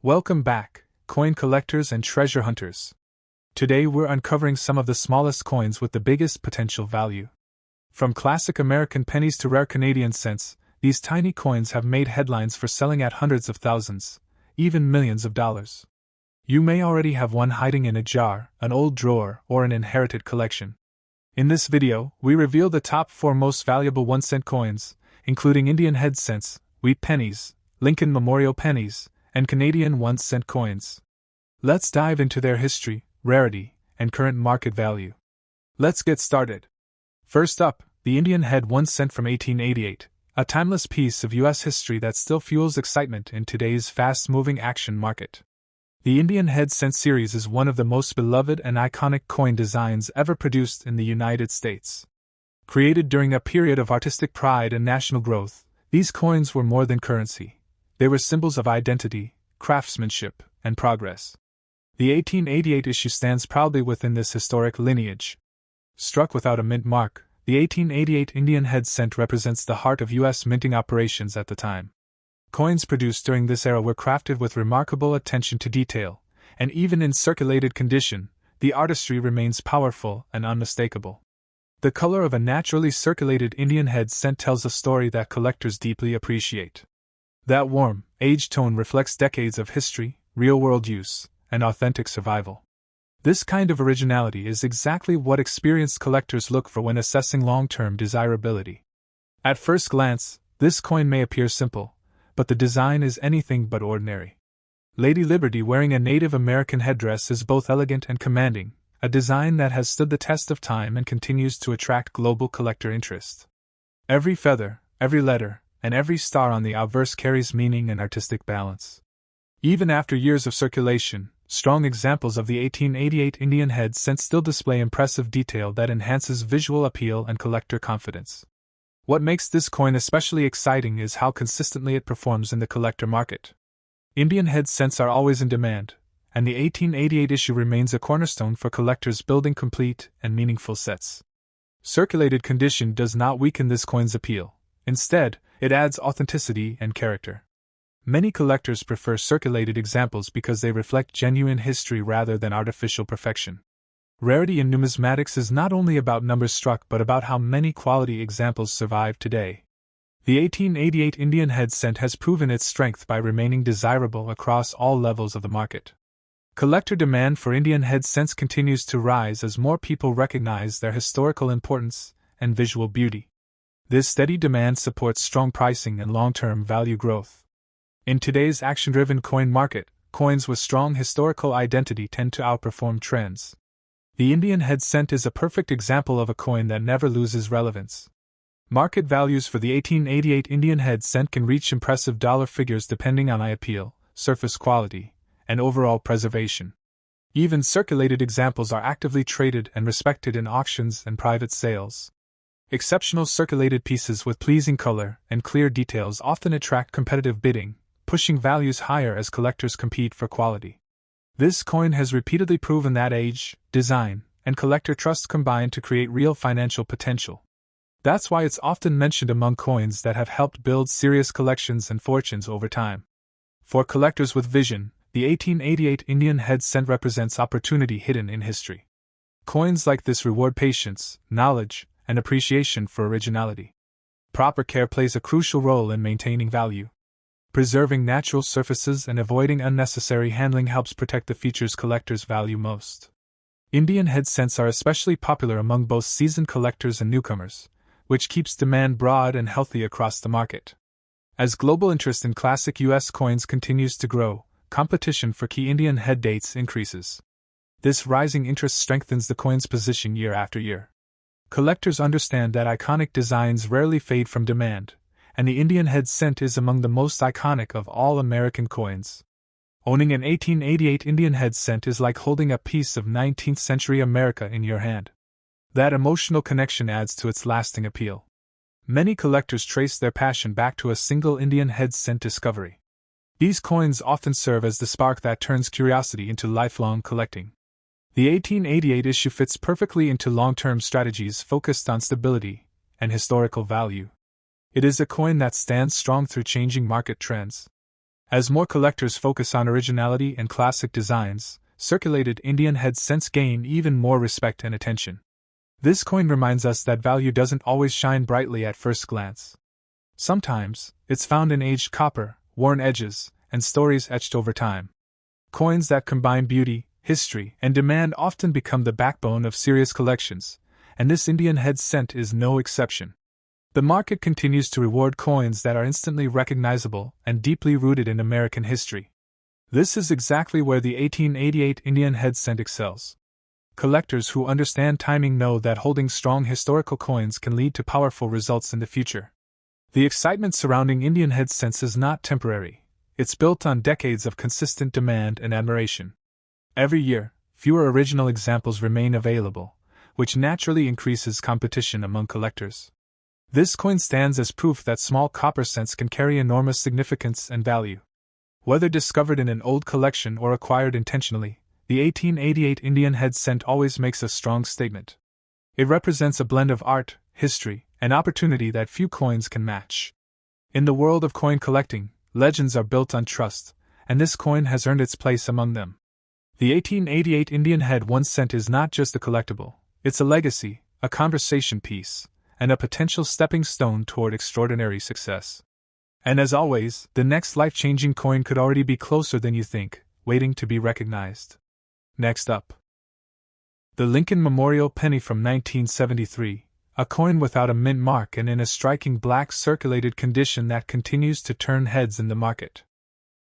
Welcome back, coin collectors and treasure hunters. Today we're uncovering some of the smallest coins with the biggest potential value. From classic American pennies to rare Canadian cents, these tiny coins have made headlines for selling at hundreds of thousands, even millions of dollars. You may already have one hiding in a jar, an old drawer, or an inherited collection. In this video, we reveal the top 4 most valuable 1-cent coins, including Indian head cents, U.S pennies, Lincoln Memorial pennies, and Canadian 1-cent coins. Let's dive into their history, rarity, and current market value. Let's get started. First up, the Indian head 1 cent from 1888, a timeless piece of U.S. history that still fuels excitement in today's fast-moving action market. The Indian head cent series is one of the most beloved and iconic coin designs ever produced in the United States. Created during a period of artistic pride and national growth, these coins were more than currency. They were symbols of identity, craftsmanship, and progress. The 1888 issue stands proudly within this historic lineage. Struck without a mint mark, the 1888 Indian head cent represents the heart of U.S. minting operations at the time. Coins produced during this era were crafted with remarkable attention to detail, and even in circulated condition, the artistry remains powerful and unmistakable. The color of a naturally circulated Indian head cent tells a story that collectors deeply appreciate. That warm, aged tone reflects decades of history, real-world use, and authentic survival. This kind of originality is exactly what experienced collectors look for when assessing long-term desirability. At first glance, this coin may appear simple, but the design is anything but ordinary. Lady Liberty wearing a Native American headdress is both elegant and commanding, a design that has stood the test of time and continues to attract global collector interest. Every feather, every letter, and every star on the obverse carries meaning and artistic balance. Even after years of circulation, strong examples of the 1888 Indian head cent still display impressive detail that enhances visual appeal and collector confidence. What makes this coin especially exciting is how consistently it performs in the collector market. Indian head cents are always in demand, and the 1888 issue remains a cornerstone for collectors building complete and meaningful sets. Circulated condition does not weaken this coin's appeal. Instead, it adds authenticity and character. Many collectors prefer circulated examples because they reflect genuine history rather than artificial perfection. Rarity in numismatics is not only about numbers struck but about how many quality examples survive today. The 1888 Indian head cent has proven its strength by remaining desirable across all levels of the market. Collector demand for Indian head cents continues to rise as more people recognize their historical importance and visual beauty. This steady demand supports strong pricing and long-term value growth. In today's action-driven coin market, coins with strong historical identity tend to outperform trends. The Indian head cent is a perfect example of a coin that never loses relevance. Market values for the 1888 Indian head cent can reach impressive dollar figures depending on eye appeal, surface quality, and overall preservation. Even circulated examples are actively traded and respected in auctions and private sales. Exceptional circulated pieces with pleasing color and clear details often attract competitive bidding, pushing values higher as collectors compete for quality. This coin has repeatedly proven that age, design, and collector trust combine to create real financial potential. That's why it's often mentioned among coins that have helped build serious collections and fortunes over time. For collectors with vision, the 1888 Indian head cent represents opportunity hidden in history. Coins like this reward patience, knowledge, and appreciation for originality. Proper care plays a crucial role in maintaining value. Preserving natural surfaces and avoiding unnecessary handling helps protect the features collectors value most. Indian head cents are especially popular among both seasoned collectors and newcomers, which keeps demand broad and healthy across the market. As global interest in classic U.S. coins continues to grow, competition for key Indian head dates increases. This rising interest strengthens the coin's position year after year. Collectors understand that iconic designs rarely fade from demand, and the Indian head cent is among the most iconic of all American coins. Owning an 1888 Indian head cent is like holding a piece of 19th century America in your hand. That emotional connection adds to its lasting appeal. Many collectors trace their passion back to a single Indian head cent discovery. These coins often serve as the spark that turns curiosity into lifelong collecting. The 1888 issue fits perfectly into long-term strategies focused on stability and historical value. It is a coin that stands strong through changing market trends. As more collectors focus on originality and classic designs, circulated Indian head cents gain even more respect and attention. This coin reminds us that value doesn't always shine brightly at first glance. Sometimes, it's found in aged copper, worn edges, and stories etched over time. Coins that combine beauty, history, and demand often become the backbone of serious collections, and this Indian head cent is no exception. The market continues to reward coins that are instantly recognizable and deeply rooted in American history. This is exactly where the 1888 Indian head cent excels. Collectors who understand timing know that holding strong historical coins can lead to powerful results in the future. The excitement surrounding Indian head cents is not temporary. It's built on decades of consistent demand and admiration. Every year, fewer original examples remain available, which naturally increases competition among collectors. This coin stands as proof that small copper cents can carry enormous significance and value. Whether discovered in an old collection or acquired intentionally, the 1888 Indian head cent always makes a strong statement. It represents a blend of art, history, and opportunity that few coins can match. In the world of coin collecting, legends are built on trust, and this coin has earned its place among them. The 1888 Indian head 1 cent is not just a collectible, it's a legacy, a conversation piece, and a potential stepping stone toward extraordinary success. And as always, the next life-changing coin could already be closer than you think, waiting to be recognized. Next up, the Lincoln Memorial Penny from 1973, a coin without a mint mark and in a striking black circulated condition that continues to turn heads in the market.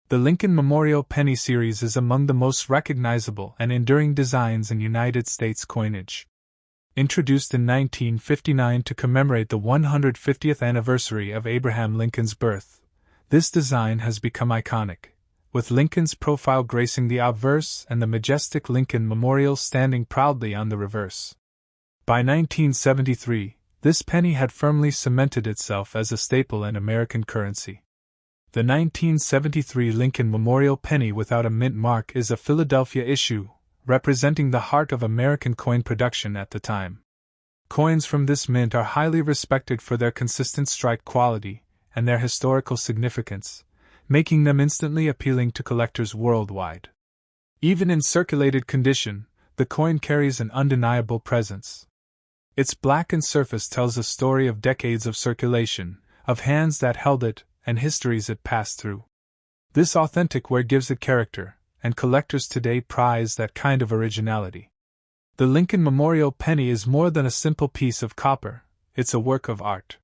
The Lincoln Memorial Penny series is among the most recognizable and enduring designs in United States coinage. Introduced in 1959 to commemorate the 150th anniversary of Abraham Lincoln's birth, this design has become iconic, with Lincoln's profile gracing the obverse and the majestic Lincoln Memorial standing proudly on the reverse. By 1973, this penny had firmly cemented itself as a staple in American currency. The 1973 Lincoln Memorial Penny without a mint mark is a Philadelphia issue, representing the heart of American coin production at the time. Coins from this mint are highly respected for their consistent strike quality and their historical significance, making them instantly appealing to collectors worldwide. Even in circulated condition, the coin carries an undeniable presence. Its blackened surface tells a story of decades of circulation, of hands that held it, and histories it passed through. This authentic wear gives it character, and collectors today prize that kind of originality. The Lincoln Memorial Penny is more than a simple piece of copper, it's a work of art.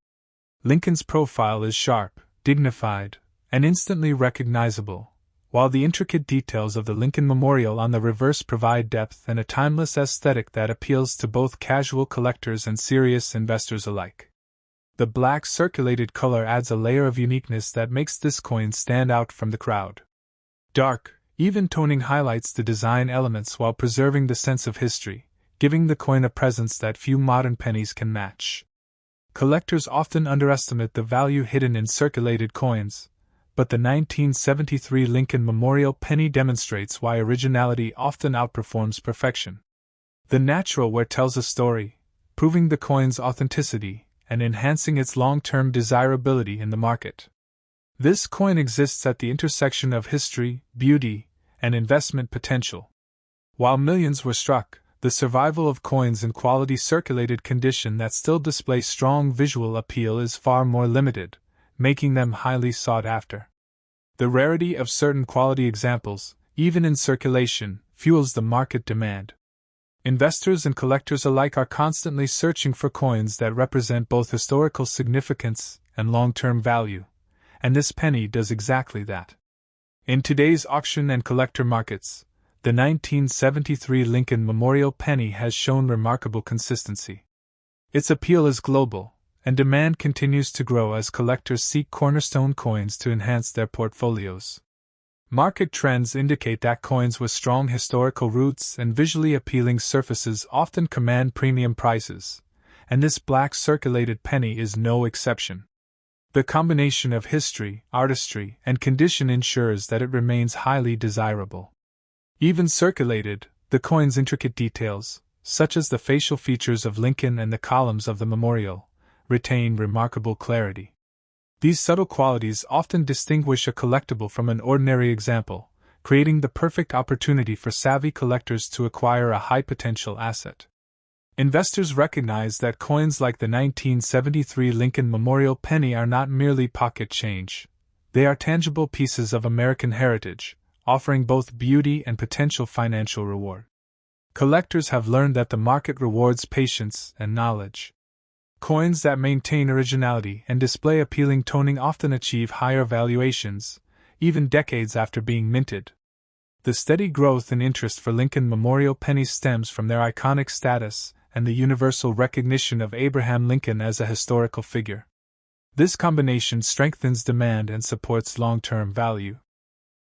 Lincoln's profile is sharp, dignified, and instantly recognizable, while the intricate details of the Lincoln Memorial on the reverse provide depth and a timeless aesthetic that appeals to both casual collectors and serious investors alike. The black circulated color adds a layer of uniqueness that makes this coin stand out from the crowd. Dark, even toning highlights the design elements while preserving the sense of history, giving the coin a presence that few modern pennies can match. Collectors often underestimate the value hidden in circulated coins, but the 1973 Lincoln Memorial Penny demonstrates why originality often outperforms perfection. The natural wear tells a story, proving the coin's authenticity and enhancing its long-term desirability in the market. This coin exists at the intersection of history, beauty, and investment potential. While millions were struck, the survival of coins in quality circulated condition that still display strong visual appeal is far more limited, making them highly sought after. The rarity of certain quality examples, even in circulation, fuels the market demand. Investors and collectors alike are constantly searching for coins that represent both historical significance and long-term value, and this penny does exactly that. In today's auction and collector markets, the 1973 Lincoln Memorial Penny has shown remarkable consistency. Its appeal is global, and demand continues to grow as collectors seek cornerstone coins to enhance their portfolios. Market trends indicate that coins with strong historical roots and visually appealing surfaces often command premium prices, and this black circulated penny is no exception. The combination of history, artistry, and condition ensures that it remains highly desirable. Even circulated, the coin's intricate details, such as the facial features of Lincoln and the columns of the memorial, retain remarkable clarity. These subtle qualities often distinguish a collectible from an ordinary example, creating the perfect opportunity for savvy collectors to acquire a high-potential asset. Investors recognize that coins like the 1973 Lincoln Memorial Penny are not merely pocket change. They are tangible pieces of American heritage, offering both beauty and potential financial reward. Collectors have learned that the market rewards patience and knowledge. Coins that maintain originality and display appealing toning often achieve higher valuations, even decades after being minted. The steady growth in interest for Lincoln Memorial pennies stems from their iconic status and the universal recognition of Abraham Lincoln as a historical figure. This combination strengthens demand and supports long-term value.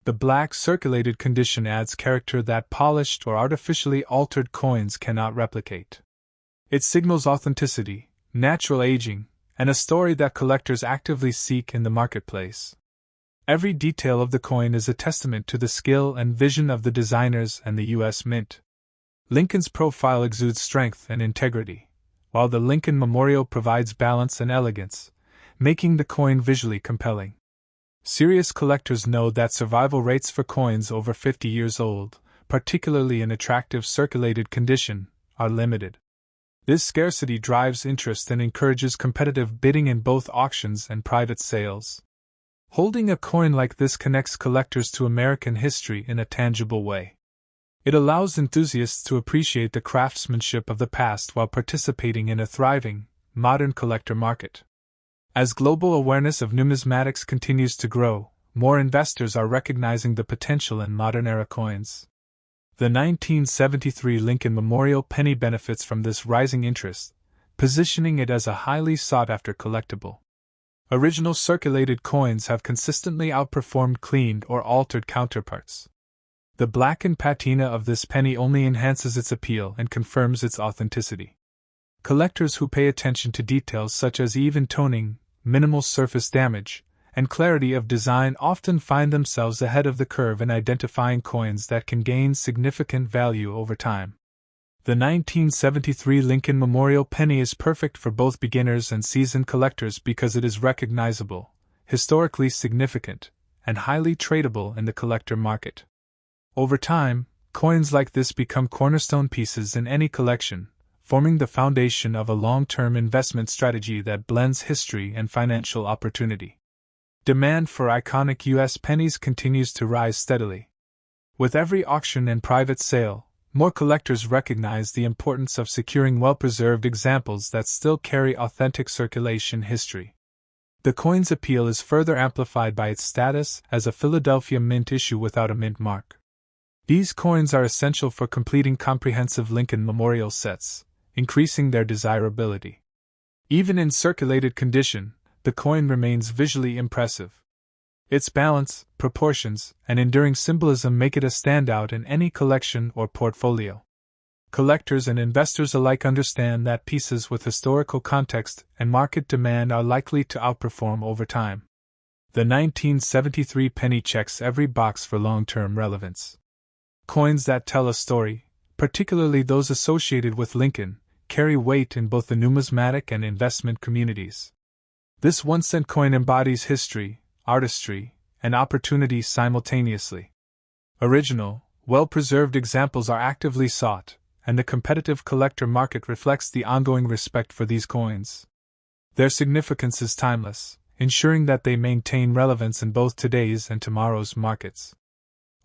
The black circulated condition adds character that polished or artificially altered coins cannot replicate. It signals authenticity, natural aging, and a story that collectors actively seek in the marketplace. Every detail of the coin is a testament to the skill and vision of the designers and the U.S. Mint. Lincoln's profile exudes strength and integrity, while the Lincoln Memorial provides balance and elegance, making the coin visually compelling. Serious collectors know that survival rates for coins over 50 years old, particularly in attractive circulated condition, are limited. This scarcity drives interest and encourages competitive bidding in both auctions and private sales. Holding a coin like this connects collectors to American history in a tangible way. It allows enthusiasts to appreciate the craftsmanship of the past while participating in a thriving, modern collector market. As global awareness of numismatics continues to grow, more investors are recognizing the potential in modern-era coins. The 1973 Lincoln Memorial Penny benefits from this rising interest, positioning it as a highly sought-after collectible. Original circulated coins have consistently outperformed cleaned or altered counterparts. The blackened patina of this penny only enhances its appeal and confirms its authenticity. Collectors who pay attention to details such as even toning, minimal surface damage, and clarity of design often find themselves ahead of the curve in identifying coins that can gain significant value over time. The 1973 Lincoln Memorial Penny is perfect for both beginners and seasoned collectors because it is recognizable, historically significant, and highly tradable in the collector market. Over time, coins like this become cornerstone pieces in any collection, forming the foundation of a long-term investment strategy that blends history and financial opportunity. Demand for iconic U.S. pennies continues to rise steadily. With every auction and private sale, more collectors recognize the importance of securing well-preserved examples that still carry authentic circulation history. The coin's appeal is further amplified by its status as a Philadelphia Mint issue without a mint mark. These coins are essential for completing comprehensive Lincoln Memorial sets, increasing their desirability. Even in circulated condition, the coin remains visually impressive. Its balance, proportions, and enduring symbolism make it a standout in any collection or portfolio. Collectors and investors alike understand that pieces with historical context and market demand are likely to outperform over time. The 1973 penny checks every box for long-term relevance. Coins that tell a story, particularly those associated with Lincoln, carry weight in both the numismatic and investment communities. This 1-cent coin embodies history, artistry, and opportunity simultaneously. Original, well-preserved examples are actively sought, and the competitive collector market reflects the ongoing respect for these coins. Their significance is timeless, ensuring that they maintain relevance in both today's and tomorrow's markets.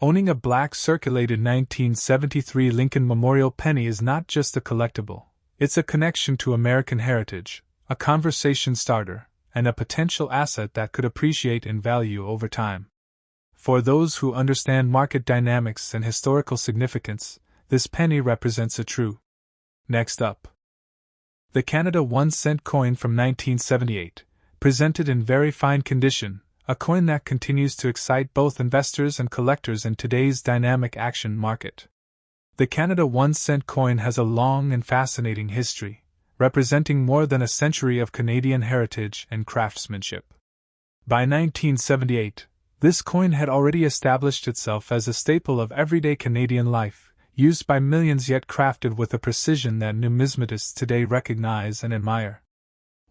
Owning a black circulated 1973 Lincoln Memorial Penny is not just a collectible, it's a connection to American heritage, a conversation starter, and a potential asset that could appreciate in value over time. For those who understand market dynamics and historical significance, this penny represents a true. Next up, the Canada 1-cent coin from 1978, presented in very fine condition, a coin that continues to excite both investors and collectors in today's dynamic action market. The Canada 1-cent coin has a long and fascinating history, representing more than a century of Canadian heritage and craftsmanship. By 1978, this coin had already established itself as a staple of everyday Canadian life, used by millions yet crafted with a precision that numismatists today recognize and admire.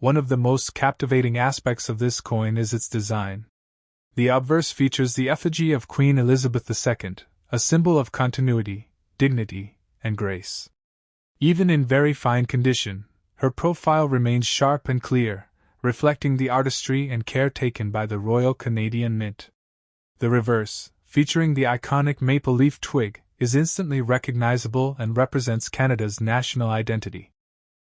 One of the most captivating aspects of this coin is its design. The obverse features the effigy of Queen Elizabeth II, a symbol of continuity, dignity, and grace. Even in very fine condition, her profile remains sharp and clear, reflecting the artistry and care taken by the Royal Canadian Mint. The reverse, featuring the iconic maple leaf twig, is instantly recognizable and represents Canada's national identity.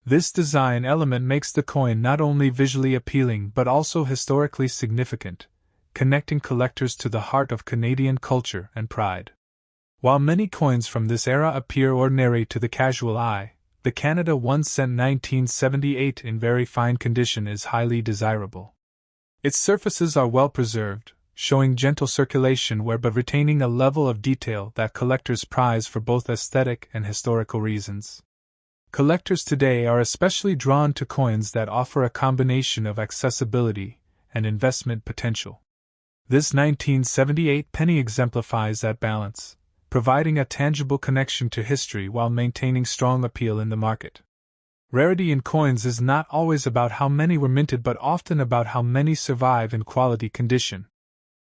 This design element makes the coin not only visually appealing but also historically significant, connecting collectors to the heart of Canadian culture and pride. While many coins from this era appear ordinary to the casual eye, the Canada 1 cent 1978 in very fine condition is highly desirable. Its surfaces are well preserved, showing gentle circulation but retaining a level of detail that collectors prize for both aesthetic and historical reasons. Collectors today are especially drawn to coins that offer a combination of accessibility and investment potential. This 1978 penny exemplifies that balance, providing a tangible connection to history while maintaining strong appeal in the market. Rarity in coins is not always about how many were minted but often about how many survive in quality condition.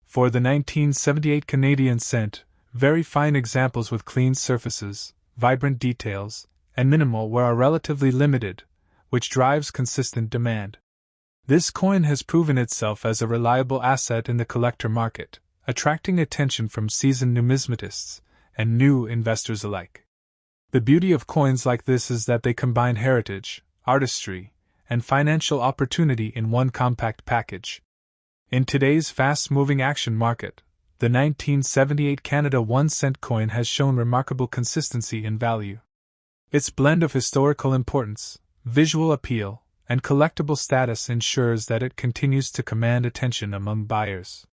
For the 1978 Canadian cent, very fine examples with clean surfaces, vibrant details, and minimal wear are relatively limited, which drives consistent demand. This coin has proven itself as a reliable asset in the collector market, attracting attention from seasoned numismatists and new investors alike. The beauty of coins like this is that they combine heritage, artistry, and financial opportunity in one compact package. In today's fast-moving action market, the 1978 Canada 1 cent coin has shown remarkable consistency in value. Its blend of historical importance, visual appeal, and collectible status ensures that it continues to command attention among buyers.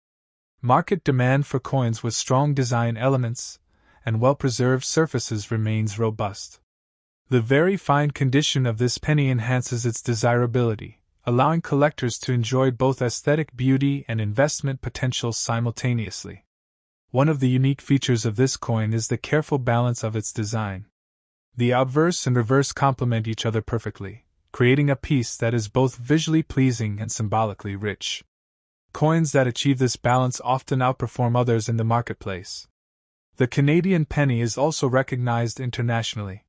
Market demand for coins with strong design elements and well-preserved surfaces remains robust. The very fine condition of this penny enhances its desirability, allowing collectors to enjoy both aesthetic beauty and investment potential simultaneously. One of the unique features of this coin is the careful balance of its design. The obverse and reverse complement each other perfectly, creating a piece that is both visually pleasing and symbolically rich. Coins that achieve this balance often outperform others in the marketplace. The Canadian penny is also recognized internationally.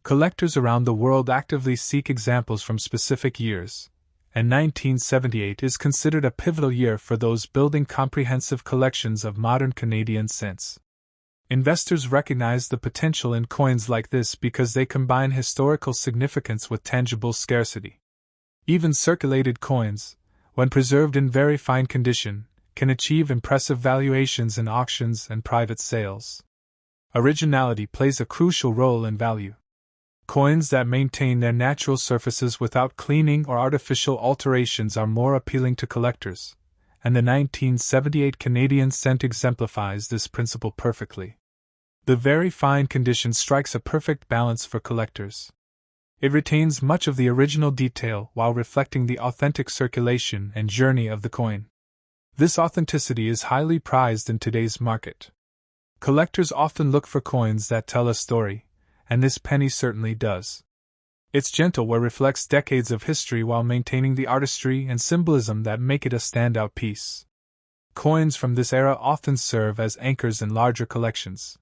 Collectors around the world actively seek examples from specific years, and 1978 is considered a pivotal year for those building comprehensive collections of modern Canadian cents. Investors recognize the potential in coins like this because they combine historical significance with tangible scarcity. Even circulated coins, when preserved in very fine condition, can achieve impressive valuations in auctions and private sales. Originality plays a crucial role in value. Coins that maintain their natural surfaces without cleaning or artificial alterations are more appealing to collectors, and the 1978 Canadian cent exemplifies this principle perfectly. The very fine condition strikes a perfect balance for collectors. It retains much of the original detail while reflecting the authentic circulation and journey of the coin. This authenticity is highly prized in today's market. Collectors often look for coins that tell a story, and this penny certainly does. Its gentle wear reflects decades of history while maintaining the artistry and symbolism that make it a standout piece. Coins from this era often serve as anchors in larger collections.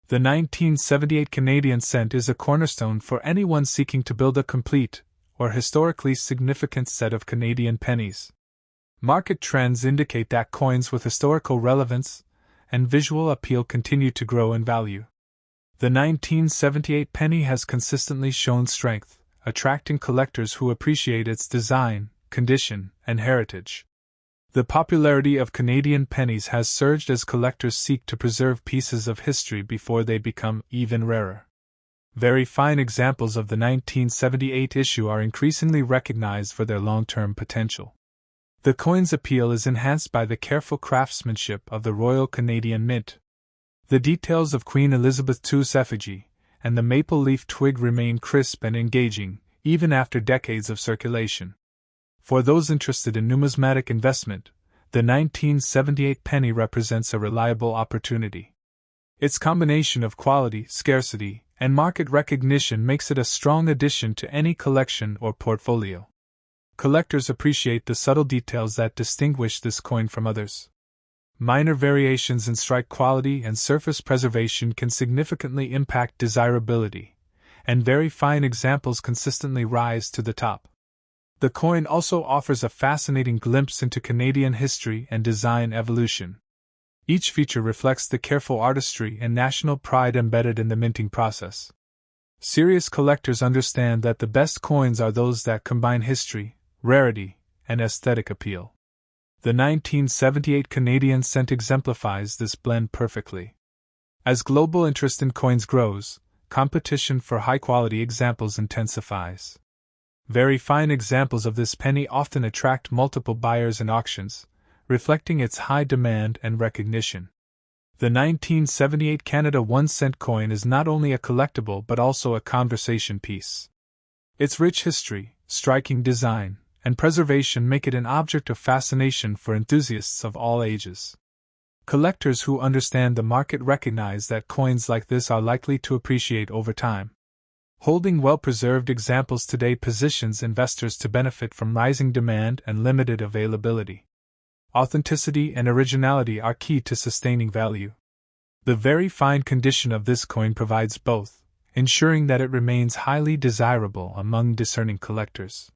The 1978 Canadian cent is a cornerstone for anyone seeking to build a complete, or historically significant set of Canadian pennies. Market trends indicate that coins with historical relevance and visual appeal continue to grow in value. The 1978 penny has consistently shown strength, attracting collectors who appreciate its design, condition, and heritage. The popularity of Canadian pennies has surged as collectors seek to preserve pieces of history before they become even rarer. Very fine examples of the 1978 issue are increasingly recognized for their long-term potential. The coin's appeal is enhanced by the careful craftsmanship of the Royal Canadian Mint. The details of Queen Elizabeth II's effigy and the maple leaf twig remain crisp and engaging, even after decades of circulation. For those interested in numismatic investment, the 1978 penny represents a reliable opportunity. Its combination of quality, scarcity, and market recognition makes it a strong addition to any collection or portfolio. Collectors appreciate the subtle details that distinguish this coin from others. Minor variations in strike quality and surface preservation can significantly impact desirability, and very fine examples consistently rise to the top. The coin also offers a fascinating glimpse into Canadian history and design evolution. Each feature reflects the careful artistry and national pride embedded in the minting process. Serious collectors understand that the best coins are those that combine history, rarity, and aesthetic appeal. The 1978 Canadian cent exemplifies this blend perfectly. As global interest in coins grows, competition for high-quality examples intensifies. Very fine examples of this penny often attract multiple buyers in auctions, reflecting its high demand and recognition. The 1978 Canada 1-cent coin is not only a collectible but also a conversation piece. Its rich history, striking design, and preservation make it an object of fascination for enthusiasts of all ages. Collectors who understand the market recognize that coins like this are likely to appreciate over time. Holding well-preserved examples today positions investors to benefit from rising demand and limited availability. Authenticity and originality are key to sustaining value. The very fine condition of this coin provides both, ensuring that it remains highly desirable among discerning collectors.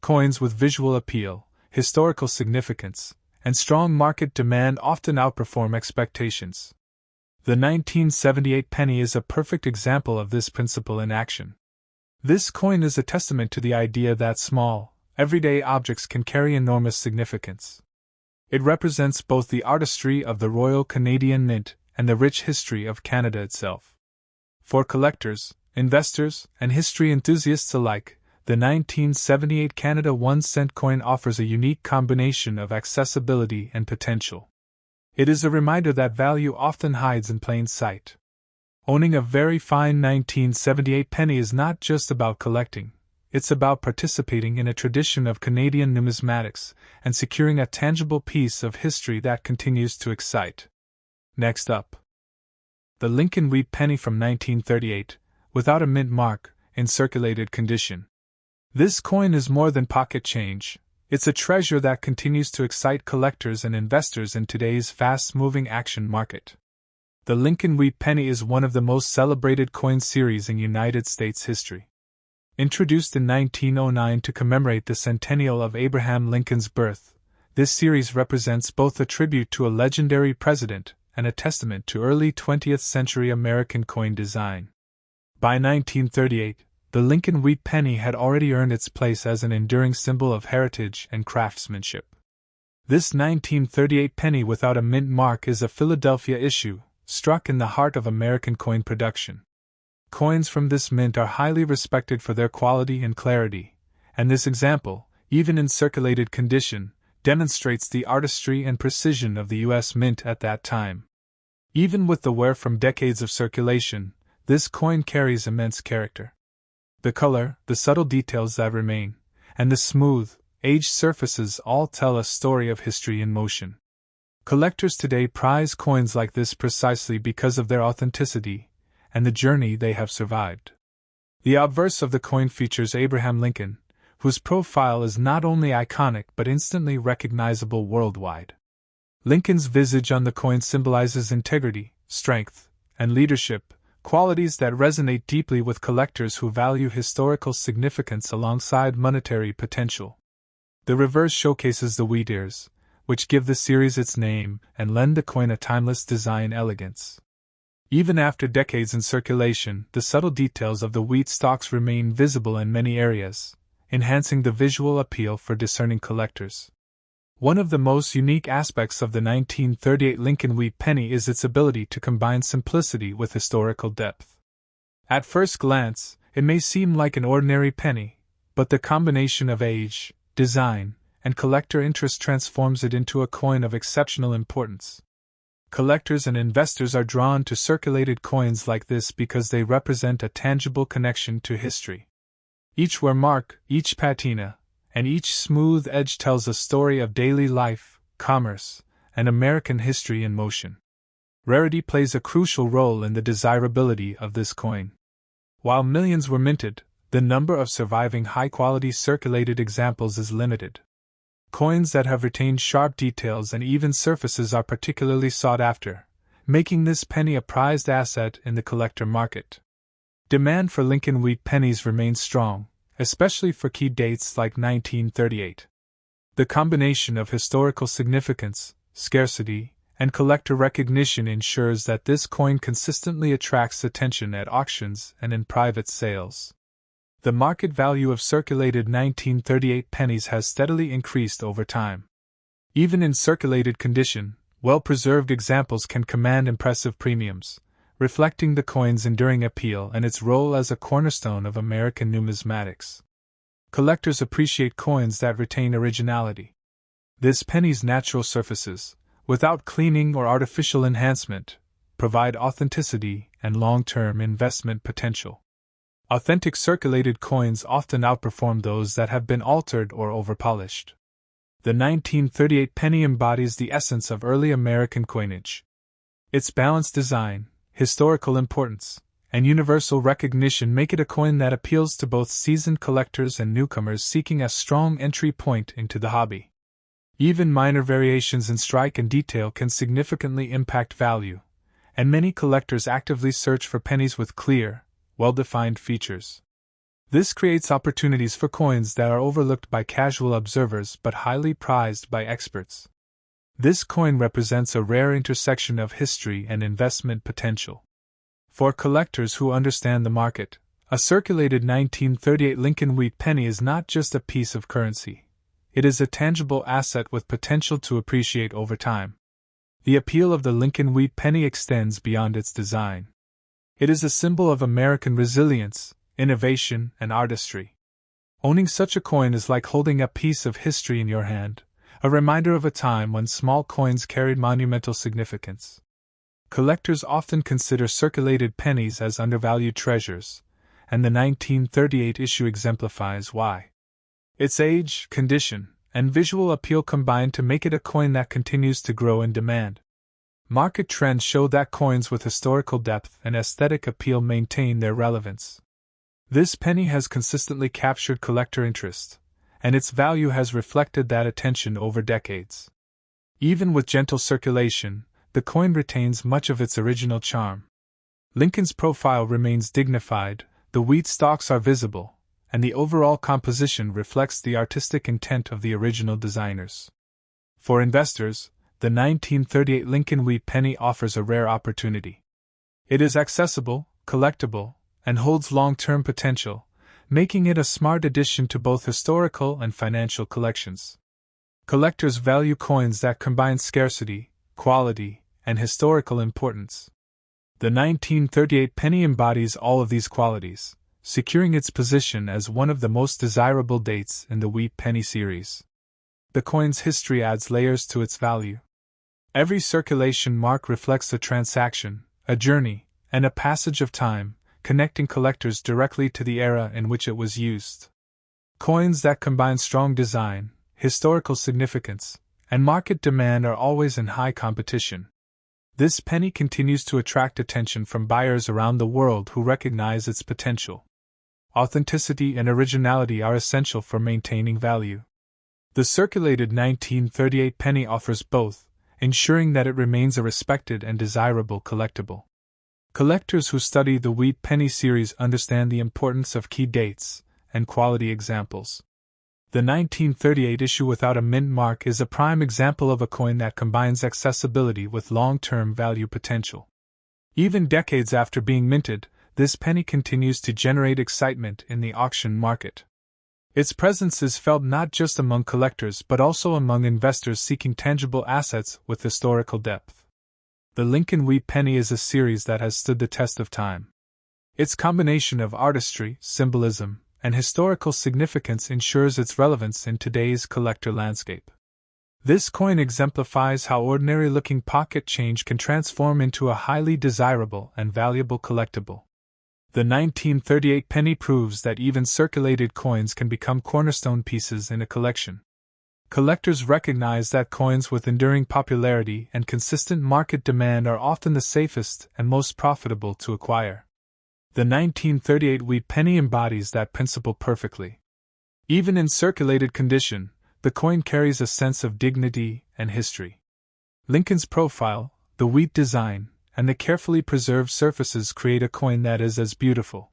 Coins with visual appeal, historical significance, and strong market demand often outperform expectations. The 1978 penny is a perfect example of this principle in action. This coin is a testament to the idea that small, everyday objects can carry enormous significance. It represents both the artistry of the Royal Canadian Mint and the rich history of Canada itself. For collectors, investors, and history enthusiasts alike, the 1978 Canada 1-cent coin offers a unique combination of accessibility and potential. It is a reminder that value often hides in plain sight. Owning a very fine 1978 penny is not just about collecting, it's about participating in a tradition of Canadian numismatics and securing a tangible piece of history that continues to excite. Next up, the Lincoln Wheat penny from 1938, without a mint mark, in circulated condition. This coin is more than pocket change. It's a treasure that continues to excite collectors and investors in today's fast-moving action market. The Lincoln Wheat penny is one of the most celebrated coin series in United States history. Introduced in 1909 to commemorate the centennial of Abraham Lincoln's birth, this series represents both a tribute to a legendary president and a testament to early 20th century American coin design. By 1938, the Lincoln Wheat penny had already earned its place as an enduring symbol of heritage and craftsmanship. This 1938 penny without a mint mark is a Philadelphia issue, struck in the heart of American coin production. Coins from this mint are highly respected for their quality and clarity, and this example, even in circulated condition, demonstrates the artistry and precision of the U.S. Mint at that time. Even with the wear from decades of circulation, this coin carries immense character. The color, the subtle details that remain, and the smooth, aged surfaces all tell a story of history in motion. Collectors today prize coins like this precisely because of their authenticity and the journey they have survived. The obverse of the coin features Abraham Lincoln, whose profile is not only iconic but instantly recognizable worldwide. Lincoln's visage on the coin symbolizes integrity, strength, and leadership, qualities that resonate deeply with collectors who value historical significance alongside monetary potential. The reverse showcases the wheat ears, which give the series its name and lend the coin a timeless design elegance. Even after decades in circulation, the subtle details of the wheat stalks remain visible in many areas, enhancing the visual appeal for discerning collectors. One of the most unique aspects of the 1938 Lincoln Wheat penny is its ability to combine simplicity with historical depth. At first glance, it may seem like an ordinary penny, but the combination of age, design, and collector interest transforms it into a coin of exceptional importance. Collectors and investors are drawn to circulated coins like this because they represent a tangible connection to history. Each wear mark, each patina, and each smooth edge tells a story of daily life, commerce, and American history in motion. Rarity plays a crucial role in the desirability of this coin. While millions were minted, the number of surviving high-quality circulated examples is limited. Coins that have retained sharp details and even surfaces are particularly sought after, making this penny a prized asset in the collector market. Demand for Lincoln wheat pennies remains strong, especially for key dates like 1938. The combination of historical significance, scarcity, and collector recognition ensures that this coin consistently attracts attention at auctions and in private sales. The market value of circulated 1938 pennies has steadily increased over time. Even in circulated condition, well-preserved examples can command impressive premiums, reflecting the coin's enduring appeal and its role as a cornerstone of American numismatics. Collectors appreciate coins that retain originality. This penny's natural surfaces, without cleaning or artificial enhancement, provide authenticity and long-term investment potential. Authentic circulated coins often outperform those that have been altered or overpolished. The 1938 penny embodies the essence of early American coinage. Its balanced design, historical importance, and universal recognition make it a coin that appeals to both seasoned collectors and newcomers seeking a strong entry point into the hobby. Even minor variations in strike and detail can significantly impact value, and many collectors actively search for pennies with clear, well-defined features. This creates opportunities for coins that are overlooked by casual observers but highly prized by experts. This coin represents a rare intersection of history and investment potential. For collectors who understand the market, a circulated 1938 Lincoln wheat penny is not just a piece of currency. It is a tangible asset with potential to appreciate over time. The appeal of the Lincoln wheat penny extends beyond its design. It is a symbol of American resilience, innovation, and artistry. Owning such a coin is like holding a piece of history in your hand, a reminder of a time when small coins carried monumental significance. Collectors often consider circulated pennies as undervalued treasures, and the 1938 issue exemplifies why. Its age, condition, and visual appeal combine to make it a coin that continues to grow in demand. Market trends show that coins with historical depth and aesthetic appeal maintain their relevance. This penny has consistently captured collector interest, and its value has reflected that attention over decades. Even with gentle circulation, the coin retains much of its original charm. Lincoln's profile remains dignified, the wheat stalks are visible, and the overall composition reflects the artistic intent of the original designers. For investors, the 1938 Lincoln wheat penny offers a rare opportunity. It is accessible, collectible, and holds long-term potential, making it a smart addition to both historical and financial collections. Collectors value coins that combine scarcity, quality, and historical importance. The 1938 penny embodies all of these qualities, securing its position as one of the most desirable dates in the wheat penny series. The coin's history adds layers to its value. Every circulation mark reflects a transaction, a journey, and a passage of time, connecting collectors directly to the era in which it was used. Coins that combine strong design, historical significance, and market demand are always in high competition. This penny continues to attract attention from buyers around the world who recognize its potential. Authenticity and originality are essential for maintaining value. The circulated 1938 penny offers both, ensuring that it remains a respected and desirable collectible. Collectors who study the wheat penny series understand the importance of key dates and quality examples. The 1938 issue without a mint mark is a prime example of a coin that combines accessibility with long-term value potential. Even decades after being minted, this penny continues to generate excitement in the auction market. Its presence is felt not just among collectors but also among investors seeking tangible assets with historical depth. The Lincoln wheat penny is a series that has stood the test of time. Its combination of artistry, symbolism, and historical significance ensures its relevance in today's collector landscape. This coin exemplifies how ordinary-looking pocket change can transform into a highly desirable and valuable collectible. The 1938 penny proves that even circulated coins can become cornerstone pieces in a collection. Collectors recognize that coins with enduring popularity and consistent market demand are often the safest and most profitable to acquire. The 1938 wheat penny embodies that principle perfectly. Even in circulated condition, the coin carries a sense of dignity and history. Lincoln's profile, the wheat design, and the carefully preserved surfaces create a coin that is as beautiful